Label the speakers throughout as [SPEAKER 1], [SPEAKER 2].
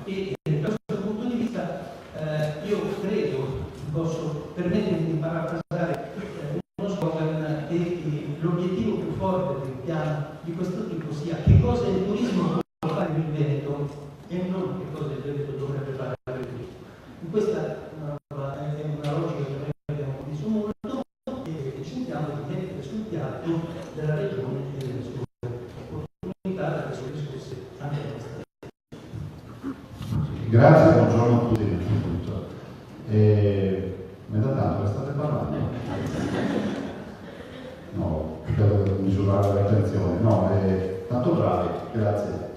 [SPEAKER 1] E da questo punto di vista io credo, posso permettermi di parafrasare uno slogan, che l'obiettivo più forte del piano di questo tipo sia che cosa il turismo può fare il Veneto e non che cosa il Veneto dovrebbe fare il turismo. In questa è una logica che noi abbiamo condiviso molto e cerchiamo di mettere sul piatto della regione e delle sue opportunità, delle sue risorse anche nostre.
[SPEAKER 2] Grazie, buongiorno a tutti innanzitutto. Ma da tanto state parlando? No, per misurare l'attenzione. No, tanto bravi, grazie.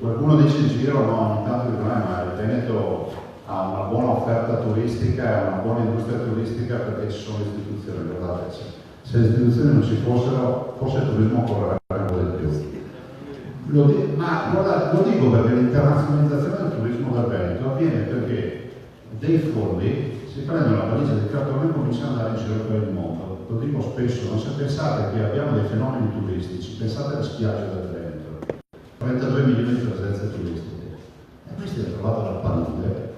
[SPEAKER 2] Qualcuno dice in giro, no, ogni tanto dico, ma il Veneto ha una buona offerta turistica, una buona industria turistica perché ci sono le istituzioni, guardate, se le istituzioni non ci fossero, forse il turismo correrebbe un po' di più. Ma guardate, lo dico perché l'internazionalizzazione del turismo del Veneto avviene perché dei folli si prendono la valigia del cartone e cominciano ad andare in giro per il mondo. Lo dico spesso, non se pensate che abbiamo dei fenomeni turistici, pensate alle spiagge del Veneto, 32 milioni di presenze turistiche. E questi hanno trovato la palude,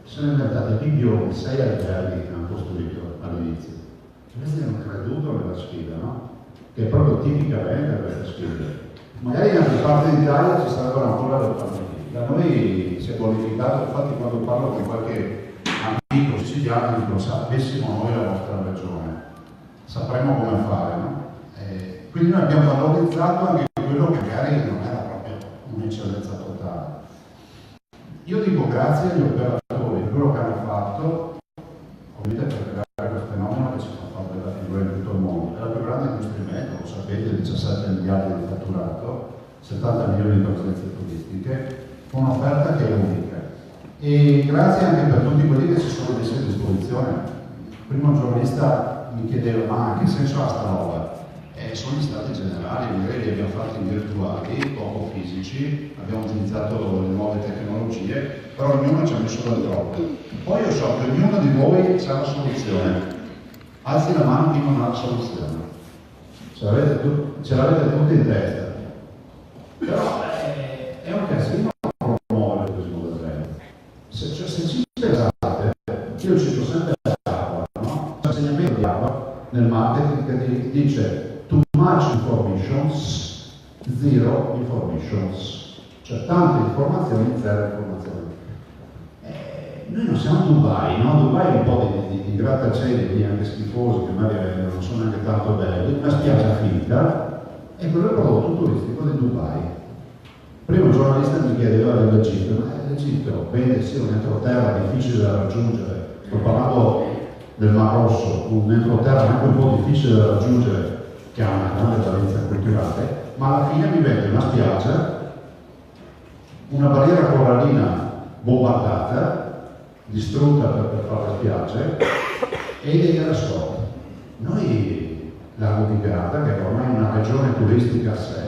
[SPEAKER 2] si sono inventati biblioni, 6 alberghi che hanno costruito all'inizio. Questi hanno creduto nella sfida, no? Che è proprio tipica Veneto questa sfida. Magari in altre parti d'Italia ci sarebbero ancora le famiglie. Da noi si è qualificato, infatti quando parlo con qualche amico siciliano dico sapessimo noi la nostra regione, sapremo come fare, no? Quindi noi abbiamo valorizzato anche quello che magari non era proprio un'eccellenza totale. Io dico grazie agli operatori di quello che hanno fatto, ovviamente per creare questo fenomeno che ci fa fare della figura in tutto il mondo. È la più grande industria in Veneto, lo sapete, 17 miliardi di fatturato, 70 milioni di presenze turistiche, con un'offerta che è unica. E grazie anche per tutti quelli che si sono messi a disposizione. Prima un giornalista mi chiedeva, ma che senso ha sta roba? Sono gli stati generali, magari li abbiamo fatti in virtuali, poco fisici, abbiamo utilizzato le nuove tecnologie, però ognuno ci ha messo del proprio. Poi io so che ognuno di voi ha la soluzione. Alzi la mano chi non ha la soluzione. Ce l'avete tutti in testa. Però è un casino promuovere il turismo del Veneto. Se ci pensate, io cito sempre Acqua, no? L'insegnamento di Acqua nel marketing che dice too much informations, zero informations. Cioè tante informazioni, zero informazioni. Noi non siamo Dubai, no? Dubai è un po' di grattacieli anche schifosi, che magari non sono neanche tanto belli, una spiaggia finta, e quello è il prodotto turistico di Dubai. Prima un giornalista mi chiedeva dell'Egitto, ma l'Egitto vende sì un entroterra difficile da raggiungere, sto parlando del Mar Rosso, un entroterra anche un po' difficile da raggiungere, che ha una grande valenza culturale, ma alla fine mi vende una spiaggia, una barriera corallina bombardata, distrutta per fare le spiagge, e dei resort. Noi, Lago di Garda, che è ormai una regione turistica a sé,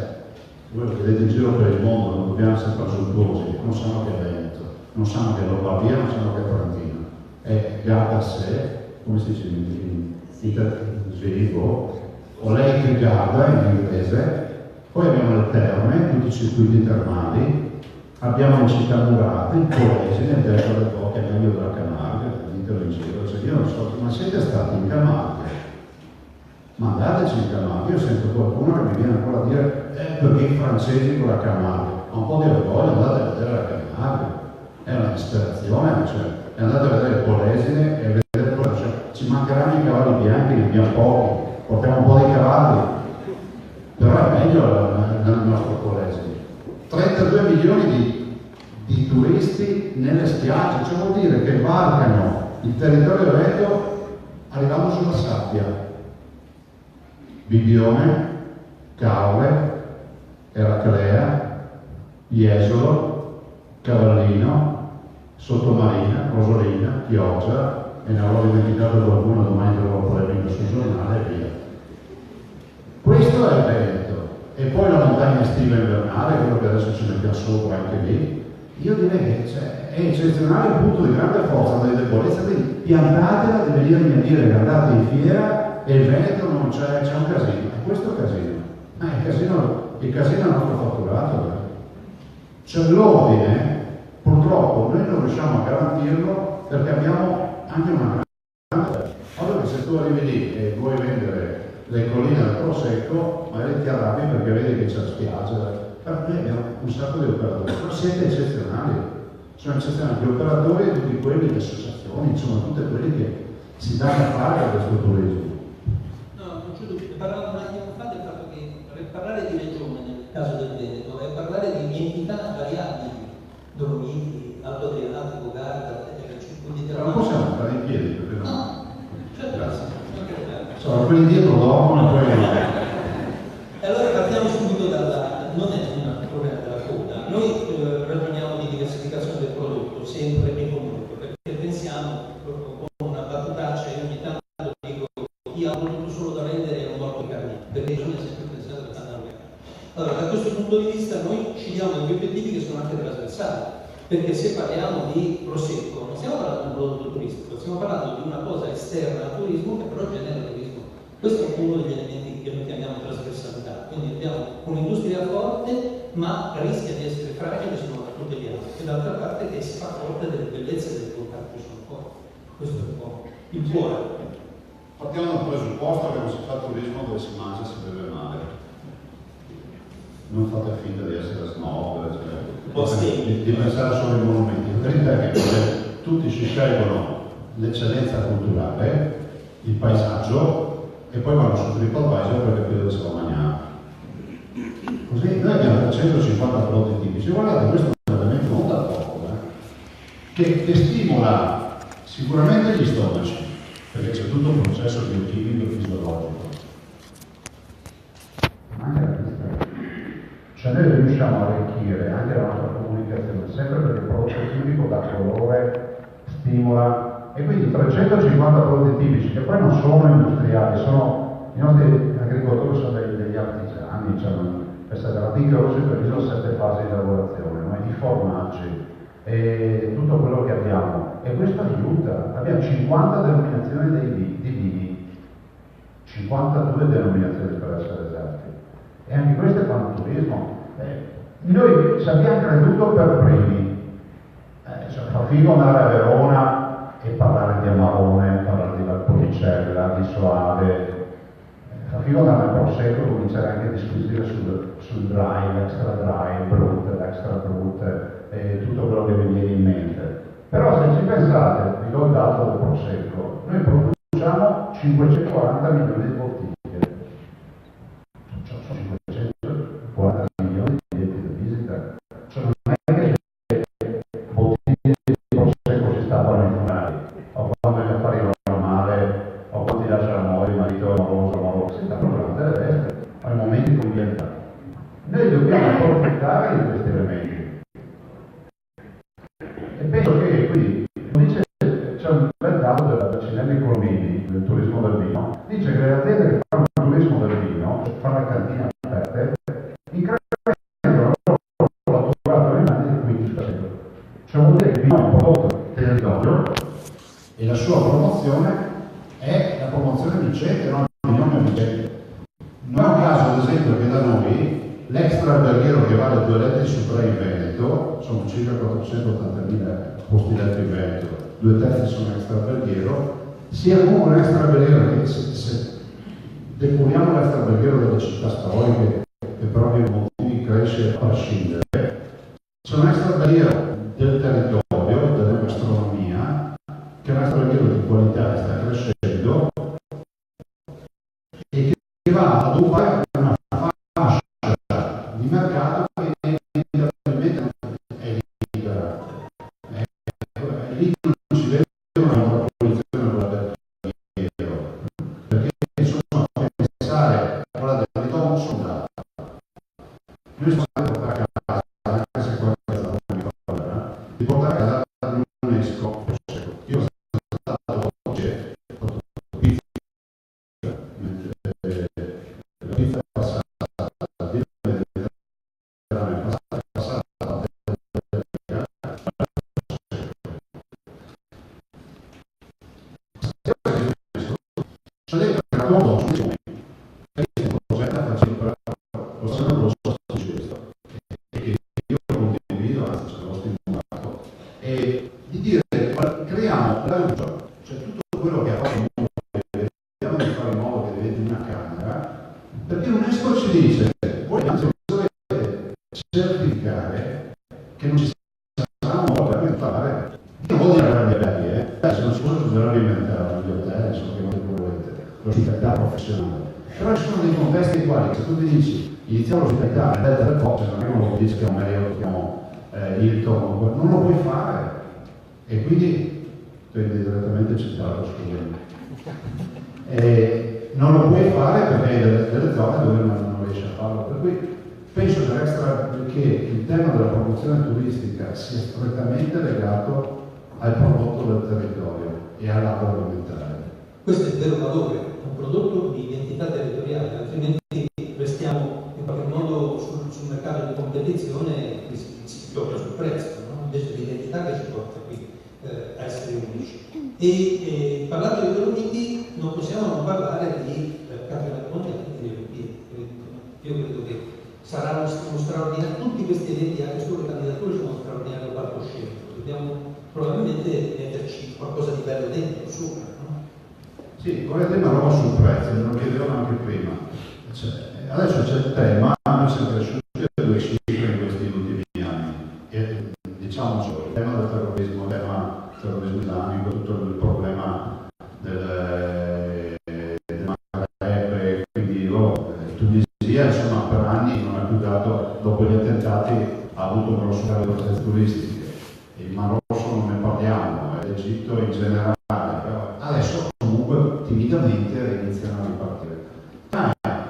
[SPEAKER 2] voi lo vedete in giro per il mondo, non dobbiamo essere presuntuosi, non sanno che è Veneto, non sanno che è Lombardia, non sanno che è Trentino. È Garda a sé, come si dice in sverigo, o Lake Garda in inglese, poi abbiamo le terme, tutti i circuiti termali, abbiamo le città murate, i collegi nel delta del Po, che è meglio della Camarga, ditelo in giro, cioè io non so, ma siete stati in Camarga? Mandateci in Camarga, io sento qualcuno che mi viene ancora a dire perché i francesi con la Camarga, ma un po' di orgoglio, andate a vedere la Camarga, è una disperazione, cioè, andate a vedere il Polesine e vedere cosa, cioè, ci mancheranno i cavalli bianchi, ne abbiamo pochi, portiamo un po' di cavalli, però è meglio nel nostro Polesine. 32 milioni di turisti nelle spiagge, cioè vuol dire che varcano il territorio veneto arrivando sulla sabbia. Bibione, Caule, Eraclea, Jesolo, Cavallino, Sottomarina, Rosolina, Chioggia, e ne avrò dimenticato qualcuno, domani trovo polemica sul giornale e via. Questo è il Veneto. E poi la montagna estiva e invernale, quello che adesso ci mettiamo sopra anche lì, io direi che è eccezionale un punto di grande forza, delle debolezza, quindi piantatela di venirmi a dire che andate in fiera e il Veneto non c'è un casino. E questo è casino. Il casino è il nostro fatturato. C'è l'ordine Purtroppo noi non riusciamo a garantirlo perché abbiamo anche una grande. Allora che se tu arrivi lì e vuoi vendere le colline del Prosecco, magari ti arrabbi perché vedi che c'è la spiaggia. Per noi abbiamo un sacco di operatori, però siete eccezionali. Sono eccezionali gli operatori e tutti quelli, le associazioni, insomma tutti quelli che si danno a fare a questo turismo.
[SPEAKER 1] No, non c'è dubbio. Parlavo un attimo fa del fatto che parlare di regione nel caso del Veneto è parlare di entità variabili, Dolomiti, Alto Adriatico, Garda, circuiti
[SPEAKER 2] Non possiamo stare in piedi perché no.
[SPEAKER 1] No, certo.
[SPEAKER 2] Grazie.
[SPEAKER 1] Okay.
[SPEAKER 2] Insomma, quelli dietro dormono e poi no.
[SPEAKER 1] E allora partiamo subito non è un problema della coda, noi ragioniamo di diversificazione del prodotto, sempre e comunque, perché pensiamo con una battutaccia e ogni tanto dico chi ha un prodotto solo da vendere è un morto carnivoro, perché bisogna sempre pensare che stanno a vendere. Allora, da questo punto di vista noi ci diamo degli obiettivi che sono anche trasversali, perché se parliamo di Prosecco non stiamo parlando di un prodotto turistico, stiamo parlando di una cosa esterna al turismo che però genera turismo. Questo è uno degli elementi che noi chiamiamo trasversalità, quindi abbiamo un'industria forte ma rischia di essere fragile se non la tuteliamo, e d'altra parte che si fa forte delle bellezze del contatto sul corpo. Questo è un po' il cuore.
[SPEAKER 2] Partiamo dal presupposto che non si fa turismo dove si mangia e si beve male. Non fate finta di essere snob, di pensare solo ai monumenti. La verità è che tutti si scelgono l'eccellenza culturale, il paesaggio, e poi vanno su TripAdvisor per capire dove si va a mangiare. Così noi abbiamo 350 prodotti tipici. Guardate, questo è un elemento non da poco, che stimola sicuramente gli stomaci, perché c'è tutto un processo biochimico e fisiologico. Ma anche la vista. Cioè noi riusciamo a arricchire anche la nostra comunicazione, sempre perché il prodotto chimico dà colore, stimola. E quindi 350 prodotti tipici, che poi non sono industriali, sono i nostri agricoltori, sono degli artigiani, cioè questa è la piccola rossi previso 7 fasi di lavorazione, no? I formaggi e tutto quello che abbiamo. E questo aiuta. Abbiamo 50 denominazioni di vini, 52 denominazioni per essere esatti. E anche questo è quanto turismo. Noi ci abbiamo creduto per primi. Cioè, fa figo andare a Verona e parlare di Amarone, parlare di Valpolicella, di Soave. Fa figo andare al Prosecco e cominciare anche a discutere sul dry, l'extra dry, brut, l'extra brut e tutto quello che vi viene in mente. Però se ci pensate, vi do il dato del Prosecco, noi produciamo 540 milioni di bottiglie. Sono 540 milioni di biglietti di visita. Cioè non è che bottiglie di Prosecco si stappano in funari, o quando gli affari vanno male, o quando ti lascia l'amore, il marito è moroso, si stappano durante le feste, ai momenti convivialità. Noi dobbiamo approfittare di questi elementi. E penso che qui, dice, c'è un bel dato della Cinelli Cormini, del turismo del vino, dice che le aziende che fanno il turismo del vino, fanno le cantine aperte, incrementano il loro fatturato rimane del 15%. Cioè vuol dire che il vino è un prodotto del territorio e la sua promozione è la promozione vincente, non vincente. Non è un caso, ad esempio, che da noi l'extra alberghiero che vale 2 letri su 3 in Veneto, sono circa 480.000 posti letto in Veneto, 2/3 sono extra alberghiero, sia comunque un extra alberghiero che se depuriamo l'extra alberghiero delle città storiche, che per ovvi motivi cresce a prescindere, c'è un extra alberghiero del territorio, della gastronomia, che è un extra alberghiero di qualità che sta crescendo e che va ad occupare una fascia di mercato che inevitabilmente è libera. Lì non si vede una posizione dell'alberghiero, perché insomma pensare a quella del territorio non sono dati. Noi stiamo a portare a casa, anche se qualcosa non mi ricorda, di portare a casa l'UNESCO. Io sono stato oggi pizza, la pizza è passata, che non ci sarà un modo per aiutare. Non vuol dire grandi alberghi, se non si possono bisogna inventare gli hotel, insomma, che non volete, l'ospitalità professionale. Però ci sono dei contesti nei quali se tu ti dici iniziamo l'ospitalità nel Delta del Po, non è che uno dice che è un Marriott, che è un Hilton, non lo puoi fare. E quindi tu hai direttamente citato, scusami. Non lo puoi fare perché hai delle zone dove non riesci a farlo. Per cui penso che il tema della promozione turistica sia strettamente legato al prodotto del territorio e all'agroalimentare.
[SPEAKER 1] Questo è il vero valore, un prodotto di identità territoriale, altrimenti restiamo in qualche modo sul mercato di competizione e si gioca sul prezzo, no? Invece l'identità che ci porta qui a essere unici. E parlando di Dolomiti non possiamo non parlare di Capodimonte e di Olimpiadi. Io credo che sarà uno straordinario, tutti questi eventi, anche sulle candidature, sono uno straordinario palcoscenico. Dobbiamo probabilmente metterci qualcosa di bello dentro, sopra, no?
[SPEAKER 2] Sì, volete una roba sul prezzo, me lo chiedevano anche prima. Adesso c'è il tema, noi siamo cresciuti a due cifre in questi ultimi anni. E diciamo il tema del terrorismo, il tema del terrorismo islamico, tutto il problema del Maghreb, quindi Tunisia, insomma, per anni non ha più dato, dopo gli attentati, ha avuto un grosso calo di presenze turistiche. Il Mar Rosso non ne parliamo, l'Egitto in generale, però adesso comunque timidamente iniziano a ripartire.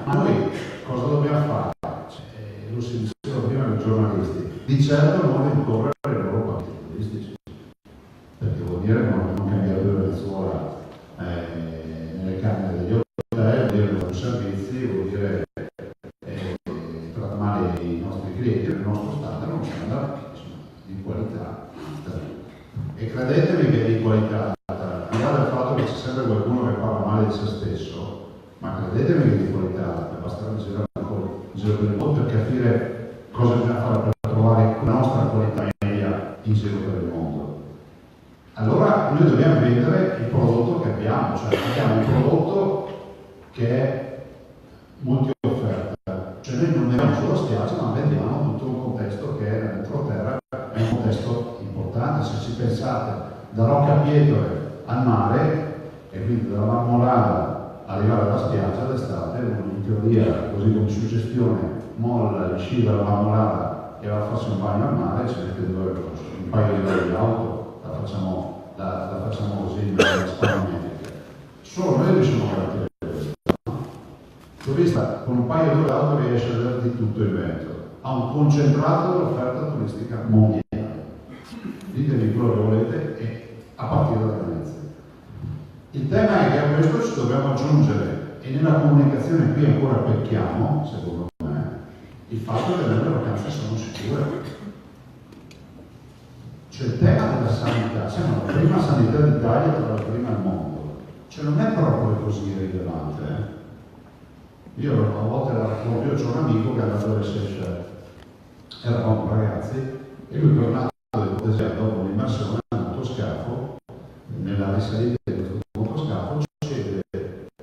[SPEAKER 2] Ma noi cosa dobbiamo fare? Lo si diceva prima ai giornalisti, di certo non rincorrere i loro partiti turistici, perché vuol dire non cambiare più Venezuela nelle camere degli hotel, vuol dire non servizi, vuol dire trattare male i nostri clienti, il nostro standard non sembra di qualità. E credetemi che di qualità, al di là del fatto che c'è sempre qualcuno che parla male di se stesso, ma credetemi che di qualità, basta girare ancora in giro per il mondo per capire cosa bisogna fare per trovare la nostra qualità media in giro per il mondo. Allora noi dobbiamo vendere il prodotto che abbiamo, cioè abbiamo un prodotto che è multi-offerta, cioè noi non vendiamo solo spiaggia, ma vendiamo tutto un contesto che è nell'entroterra, è un contesto importante. Se ci pensate, da Rocca Pietore al mare, e quindi dalla Marmolada arrivare alla spiaggia d'estate, in teoria, così come suggestione, molla in sci dalla Marmolada e va a farsi un bagno al mare, ci mette un paio di ore di auto, la facciamo così in spagnometrica. Solo noi riusciamo a garantire questo. Il turista con un paio di ore d'auto riesce a vedere di tutto il Veneto, ha un concentrato dell'offerta turistica mondiale. Ditemi quello che volete e a partire da Venezia. Il tema è che a questo ci dobbiamo aggiungere, e nella comunicazione qui ancora pecchiamo, secondo me, il fatto che le vacanze sono sicure. C'è il tema della sanità, siamo la prima sanità d'Italia tra la prima al mondo, cioè non è proprio così rilevante. Io a volte la racconto, io c'ho un amico che è andato alle Seychelles, eravamo ragazzi, e lui tornato dopo l'immersione nel motoscafo, nella risalita di questo motoscafo cede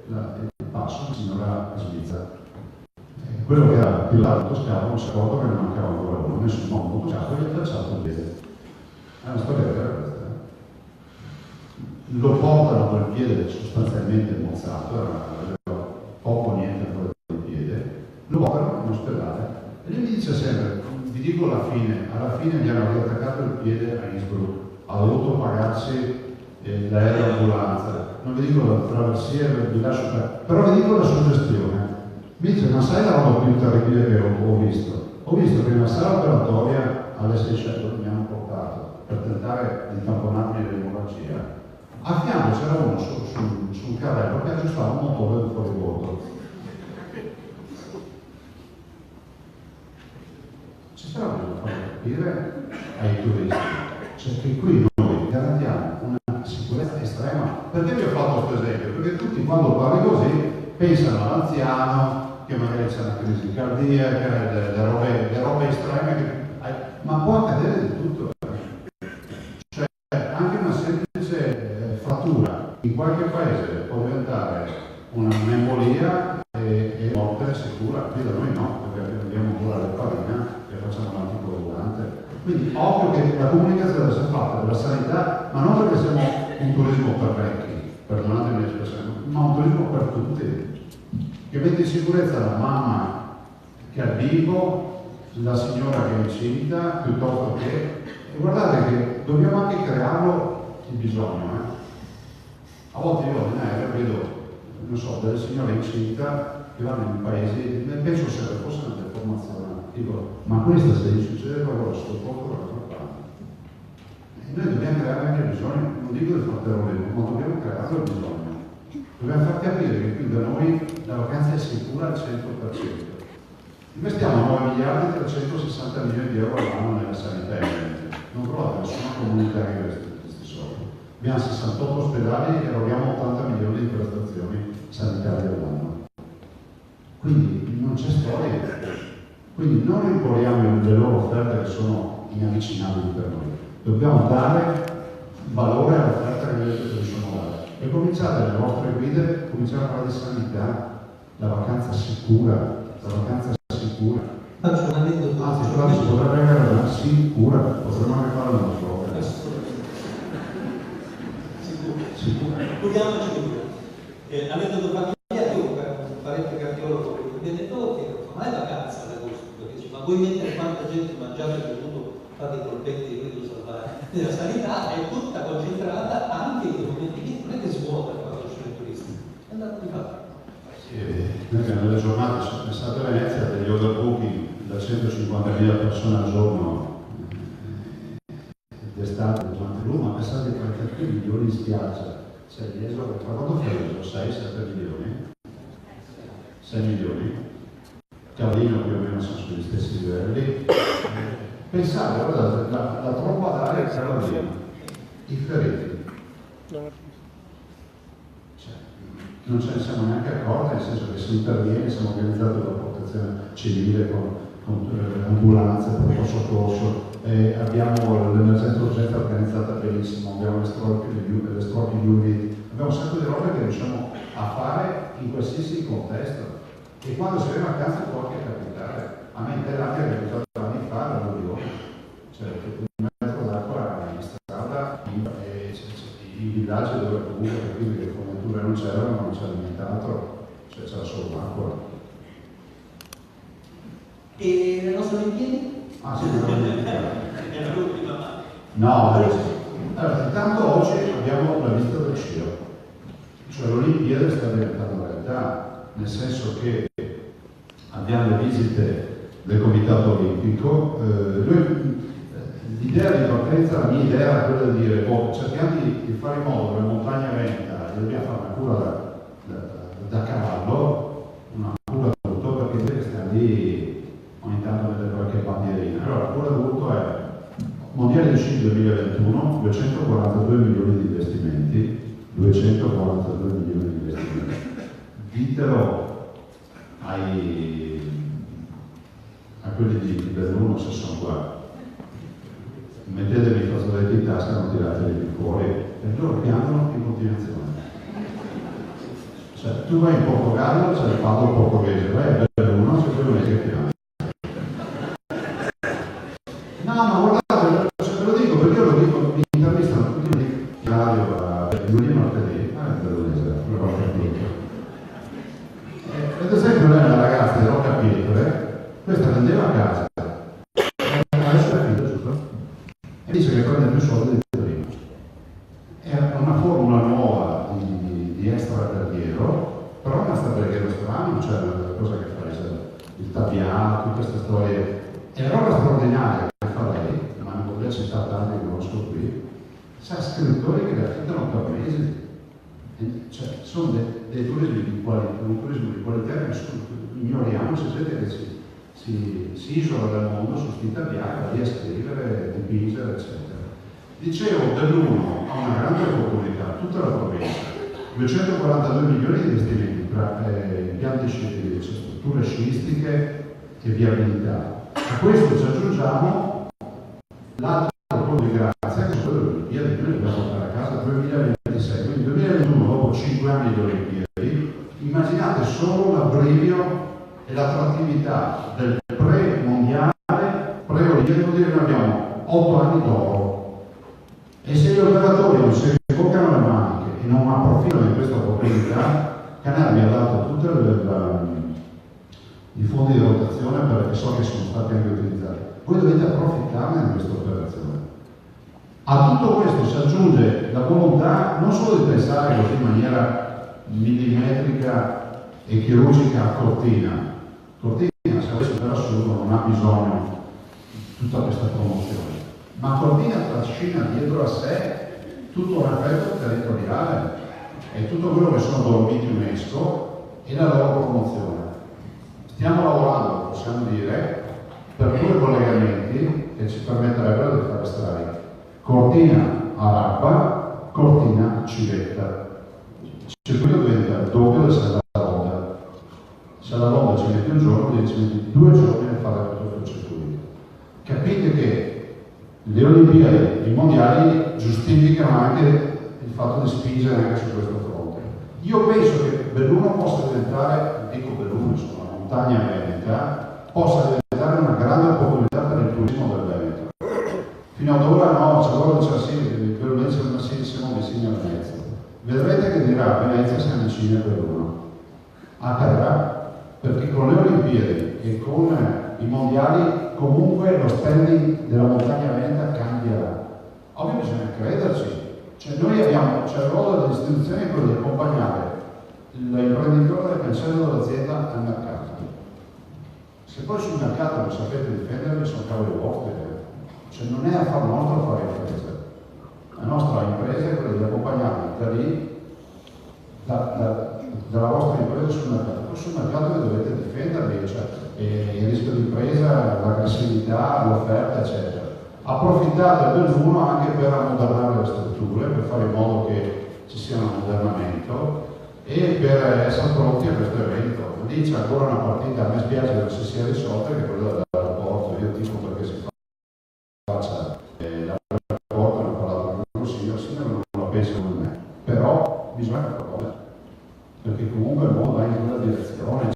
[SPEAKER 2] il passo una signora svizzera. Quello che ha pilotato il motoscafo non si è accorto che ne mancava ancora uno, ha messo in moto il motoscafo e gli ha tracciato un piede. È una storia vera questa. Lo portano col piede sostanzialmente mozzato, aveva poco o niente ancora del piede, lo portano in ospedale e lui mi dice sempre, vi dico alla fine gli hanno riattaccato il piede a Innsbruck, ha dovuto pagarsi l'aeroambulanza, non vi dico la traversia, vi lascio però vi dico la suggestione. Mi dice, ma sai la roba più terribile che ho visto? Ho visto che nella sala operatoria alle 600 mi hanno portato per tentare di tamponarmi l'emorragia. A fianco c'era uno su un carrello che aggiustava un motore del fuoribordo. Ci sarà bisogno di far capire ai turisti, cioè che qui noi garantiamo una sicurezza estrema. Perché vi ho fatto questo esempio? Perché tutti quando parli così pensano all'anziano, che magari c'è una crisi cardiaca, le robe estreme, ma può accadere di tutto. Cioè anche una semplice frattura in qualche paese può diventare un'embolia e morte sicura. Qui da noi no, perché abbiamo ancora l'eparina e facciamo l'anticoagulante. Quindi occhio che la comunicazione deve essere fatta della sanità, ma non perché siamo un turismo per vecchi, perdonatemi l'espressione, ma un turismo per tutti, che mette in sicurezza la mamma che ha il bimbo, la signora che è incinta, piuttosto che... E guardate che dobbiamo anche crearlo il bisogno. A volte io in aereo vedo, non so, delle signore incinte che vanno in paesi, penso se fosse una deformazione, dico, ma questa se gli succede qualcosa sul posto da qualche parte. E noi dobbiamo creare anche il bisogno, non dico di fare terrorismo, ma dobbiamo creare il bisogno. Dobbiamo far capire che qui da noi la vacanza è sicura al 100%. Investiamo 9 miliardi e 360 milioni di euro all'anno nella sanità, non trovate nessuna comunità che questi soldi. Abbiamo 68 ospedali e eroghiamo 80 milioni di prestazioni sanitarie all'anno. Quindi non c'è storia. Quindi non imponiamo le loro offerte che sono inavvicinabili per noi. Dobbiamo dare valore all'offerta che vi sono date. E cominciate le vostre guide, cominciate a parlare di sanità, la vacanza sicura, la vacanza sicura.
[SPEAKER 1] Faccio un aneddoto.
[SPEAKER 2] Anzi, si potrebbe anche la sicura, potremmo anche fare una cosa.
[SPEAKER 1] Sicuro. Proviamoci pure. Aneddoto familiare, io un parente cardiologo che mi ha detto che non è vacanza ad agosto, perché dice, ma vuoi mettere quanta gente mangiate e bevuto, fate i colpetti e vedo salvare. La sanità è tutta concentrata anche in quei momenti lì, non è che svuota quando ci sono i turisti, è andato di fatto.
[SPEAKER 2] Noi abbiamo nelle giornate, sono stato a Venezia, degli overbooking da 150.000 persone al giorno d'estate durante l'uno, ma pensate a 43 milioni in spiaggia. Cioè, ma quanto fai? 6-7 milioni? 6 milioni? Cavallino più o meno sono sugli stessi livelli. Pensate, guardate, la tromba d'aria che era via, i feriti. Non ce ne siamo neanche accorti, nel senso che si interviene, siamo organizzati con la protezione civile, con ambulanze, pronto soccorso, abbiamo l'emergenza urgenza organizzata benissimo, abbiamo le stroke UV, abbiamo un sacco di robe che riusciamo a fare in qualsiasi contesto. E quando si è in vacanza può anche capitare. A me in Thailandia che 18 anni fa l'alluvione, cioè un metro d'acqua in strada, i villaggi dove comunque quindi le forniture non c'erano, non c'era nient'altro, cioè c'era solo l'acqua.
[SPEAKER 1] E le nostre Olimpiadi?
[SPEAKER 2] Ah sì, non
[SPEAKER 1] Era l'ultima.
[SPEAKER 2] No, allora, intanto oggi abbiamo la vista del cielo, cioè l'Olimpiade sta diventando realtà, nel senso che abbiamo le visite del Comitato Olimpico. L'idea di partenza, la mia idea era quella di dire, cerchiamo di fare in modo che la montagna venta, dobbiamo fare una cura da cavallo, una cura d'urto, perché vedete che stiamo lì ogni tanto a vedere qualche bandierina. Allora, la cura d'urto è Mondiale di Sci 2021, 242 milioni di investimenti, 242 milioni di investimenti. Ditelo a quelli di Belluno se sono qua. Mettetevi i fazzoletti in tasca, non tirateli fuori e loro piangono in continuazione. Cioè, tu vai in Portogallo, c'è il padre portoghese, vai a Belluno, c'è quello che piange. No, ma guardate, ve lo dico perché io lo dico, mi intervistano tutti in radio lunedì martedì, bellunese, una volta capito. Ad esempio lei è una ragazza di Rocca Pietre, questa vendeva a casa, adesso è finita, giusto? E dice che prende più soldi di prima. È una formula nuova di extraverghiero, però non sta perché strano, c'è una cosa che fa, il tabbiano, tutte queste storie. È una roba straordinaria che fa lei, ma non vorrei citare tanti che conosco qui, sa scrittori che le affittano per mesi. Cioè, sono dei turismi di qualità, un turismo di qualità che ignoriamo, c'è gente che si isola dal mondo su sti tabbiati, lì a scrivere, dipingere, eccetera. Dicevo, Belluno ha una grande opportunità, tutta la provincia, 242 milioni di investimenti tra impianti strutture sciistiche e viabilità. A questo ci aggiungiamo l'altro punto di grazia che sono le Olimpiadi, noi dobbiamo portare a casa 2026, quindi 2021 dopo 5 anni di Olimpiadi, immaginate solo l'abbrivio e l'attrattività del pre-mondiale, pre-Olimpiadi, vuol dire che noi abbiamo cavalli d'oro. E se gli operatori non si riboccano le maniche e non approfittano di questa opportunità, Canale mi ha dato tutti i fondi di rotazione perché so che sono stati anche utilizzati. Voi dovete approfittarne di questa operazione. A tutto questo si aggiunge la volontà non solo di pensare così in maniera millimetrica e chirurgica a Cortina. Cortina, se avesse per assurdo, non ha bisogno di tutta questa promozione, ma Cortina trascina dietro a sé tutto un effetto territoriale e tutto quello che sono Dolomiti UNESCO e la loro promozione. Stiamo lavorando, possiamo dire, per due collegamenti che ci permetterebbero di fare strade. Cortina a Rappa, Cortina a Civetta. Il circuito diventa il doppio del Serra-Ronda. Se alla Ronda ci metti un giorno, ci metti 2 giorni a fare tutto il circuito. Capite che le Olimpiadi, i mondiali giustificano anche il fatto di spingere anche su questo fronte. Io penso che Belluno possa diventare, dico Belluno, insomma, la montagna veneta, possa diventare una grande opportunità per il turismo del Veneto. Fino ad ora no, c'è loro diceva sì, per Venezia siamo vicini a Venezia. Vedrete che dirà a Venezia siamo vicini a Belluno. Accadrà, perché con le Olimpiadi e con i mondiali comunque lo standing della montagna veneta cambierà. Ovvio bisogna crederci. Cioè noi abbiamo, il ruolo delle istituzioni è quello di accompagnare l'imprenditore del cancello dell'azienda al mercato. Se poi sul mercato non sapete difendervi, sono cavoli vostri. Cioè non è affare nostro fare impresa. La nostra impresa è quella di accompagnarvi da lì, dalla vostra impresa sul mercato. Poi sul mercato vi dovete difendervi, cioè il rischio di impresa, l'aggressività, l'offerta, eccetera. Approfittate del Belluno anche per ammodernare le strutture, per fare in modo che ci sia un ammodernamento e per essere pronti a questo evento. Lì c'è ancora una partita, a me spiace che non si sia risolta, che è quella dell'aeroporto. Io dico perché si faccia l'aeroporto, ne ho parlato con il Consiglio, sì, non lo penso come me, però bisogna fare qualcosa, perché comunque il mondo va in quella direzione,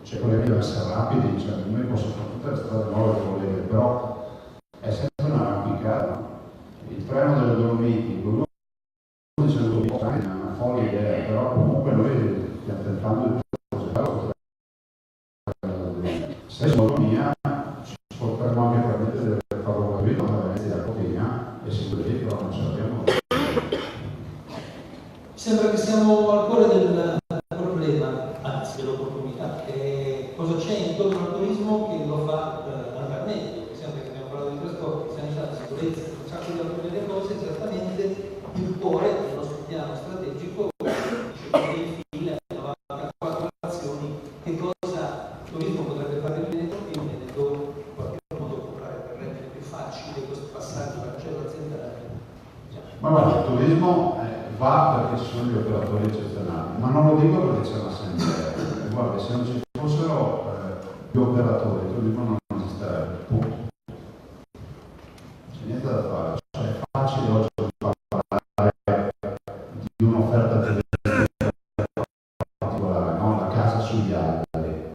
[SPEAKER 2] c'è colleghi da essere rapidi, cioè noi possiamo fare tutte le strade nuove che volete, però è sempre un'arrampicata. Il treno delle Dolomiti, quello dice che è una folle idea, però comunque noi stiamo tentando di progettare. Se in autonomia ci potremmo anche permettere di farlo gratuito da Venezia a Cortina e sicuramente però non ce l'abbiamo.
[SPEAKER 1] Sembra che siamo al cuore del problema, anzi dell'opportunità. Cosa c'è intorno al turismo che lo fa andare meglio? Sempre che abbiamo parlato di trasporti, sanità, sicurezza, un sacco di altre delle cose, esattamente il cuore del nostro piano strategico, dei fili, 94 azioni, che cosa il turismo potrebbe fare il Veneto e il Veneto in qualche modo potrà per rendere più facile questo passaggio dal cancello aziendale.
[SPEAKER 2] Ma guarda, il turismo va perché ci sono gli operatori eccezionali, ma non lo dico perché c'è una sentenza. Guarda, se non ci fossero gli operatori, il turismo non esisterebbe. Punto. C'è niente da fare. Cioè, è facile oggi parlare di un'offerta particolare, no? La casa sugli alberi,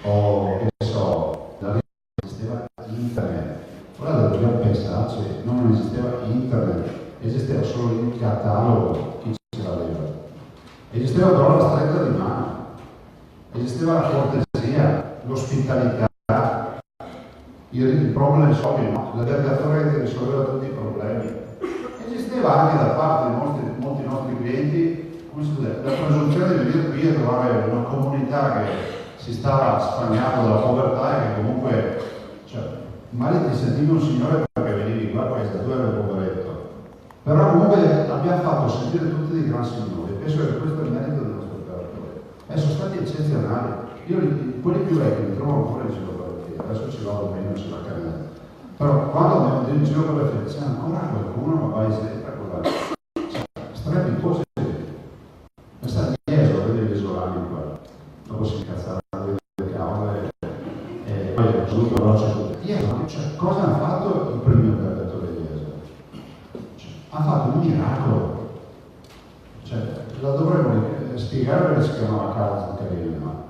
[SPEAKER 2] o che so, da lì esisteva internet. Guarda, dobbiamo pensarci, non esisteva internet. Esisteva solo il catalogo, chi ce l'aveva. Esisteva però la stretta di mano, esisteva la cortesia, l'ospitalità, il problem solving, no? L'albergatore che risolveva tutti i problemi. Esisteva anche da parte di molti nostri clienti, come si dice, la presunzione di venire qui a trovare una comunità che si stava spagnando dalla povertà e che comunque, cioè, magari ti sentivi un signore perché venivi qua, perché tu eri un poveretto. Però comunque abbiamo fatto sentire tutti dei gran signori, penso che questo è il merito del nostro operatore. Sono stati eccezionali. Io quelli più vecchi mi trovano ancora in giro per le fiere, adesso ci vado meno sulla canale. Però quando andiamo in giro per le fiere c'è ancora qualcuno, ma vai sempre con la strepitosi. Questa chiesa, vedi gli isolani qua, dopo si incazzarono le cavole e poi è assoluto veloce. Cioè, cosa ha fatto il primo operatore di Iesa? Ha fatto un miracolo, cioè la dovremmo spiegare perché si chiamava Carlo Zuccarino, no?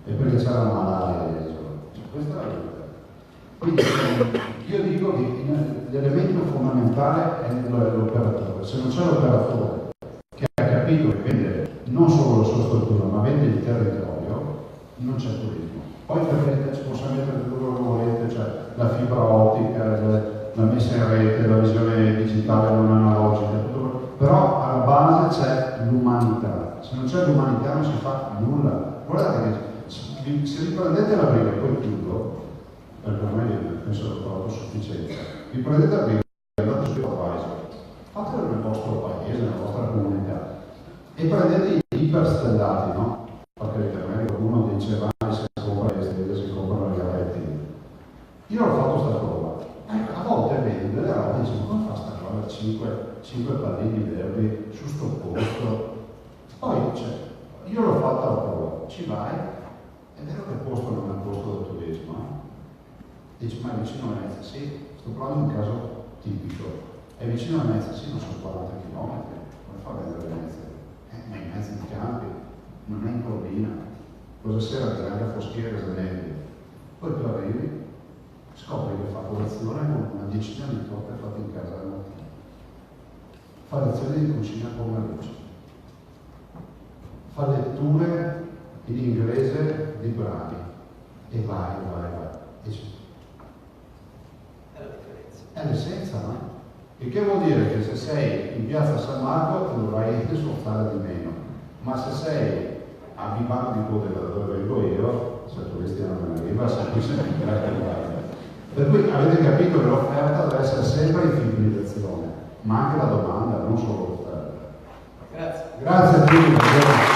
[SPEAKER 2] E perché c'era la malaria, cioè, questa è la verità. Quindi io dico che l'elemento fondamentale è l'operatore. Se non c'è l'operatore che ha capito che vende non solo la sua struttura, ma vende il territorio, non c'è turismo. Poi ci possiamo mettere tutto quello che volete, cioè la fibra ottica, la messa in rete, la visione digitale non analogica, però alla base c'è l'umanità. Se non c'è l'umanità non si fa nulla. Guardate che se vi prendete la briga, poi chiudo, perché ormai penso che ho trovato sufficienza, vi prendete la briga, andate su TripAdvisor, fatelo nel vostro paese, nella vostra comunità, e prendete i iperstellati, no? Perché magari qualcuno dice vai se compra le stelle, si comprano gli avetti. Io ho fatto sta prova. A volte vedo delle robe e dico, come fa sta roba? 5 pallini verdi su sto posto. Poi io l'ho fatta la prova, ci vai, è vero che il posto non è un posto da turismo, dici ma è vicino a Venezia? Sì, sto provando un caso tipico, è vicino a Venezia? Sì, non sono 40 km, come fa a vedere Venezia? Ma in mezzo ai campi, non è in collina, cosa sera c'è anche a Foschiere se nebbia. Poi tu arrivi, scopri che fa colazione con una decina di torte fatte in casa la mattina, fa lezioni di cucina con la luce, fa letture in inglese di bravi e vai. È l'essenza, no? Il che vuol dire che se sei in piazza San Marco ti dovrai sforzare di meno, ma se sei a Vivano di Codera dove vengo io, se turisti non me ne arriva, semplicemente per cui avete capito che l'offerta deve essere sempre in fidelizzazione, ma anche la domanda, non solo l'offerta.
[SPEAKER 1] Grazie.
[SPEAKER 2] Grazie a tutti.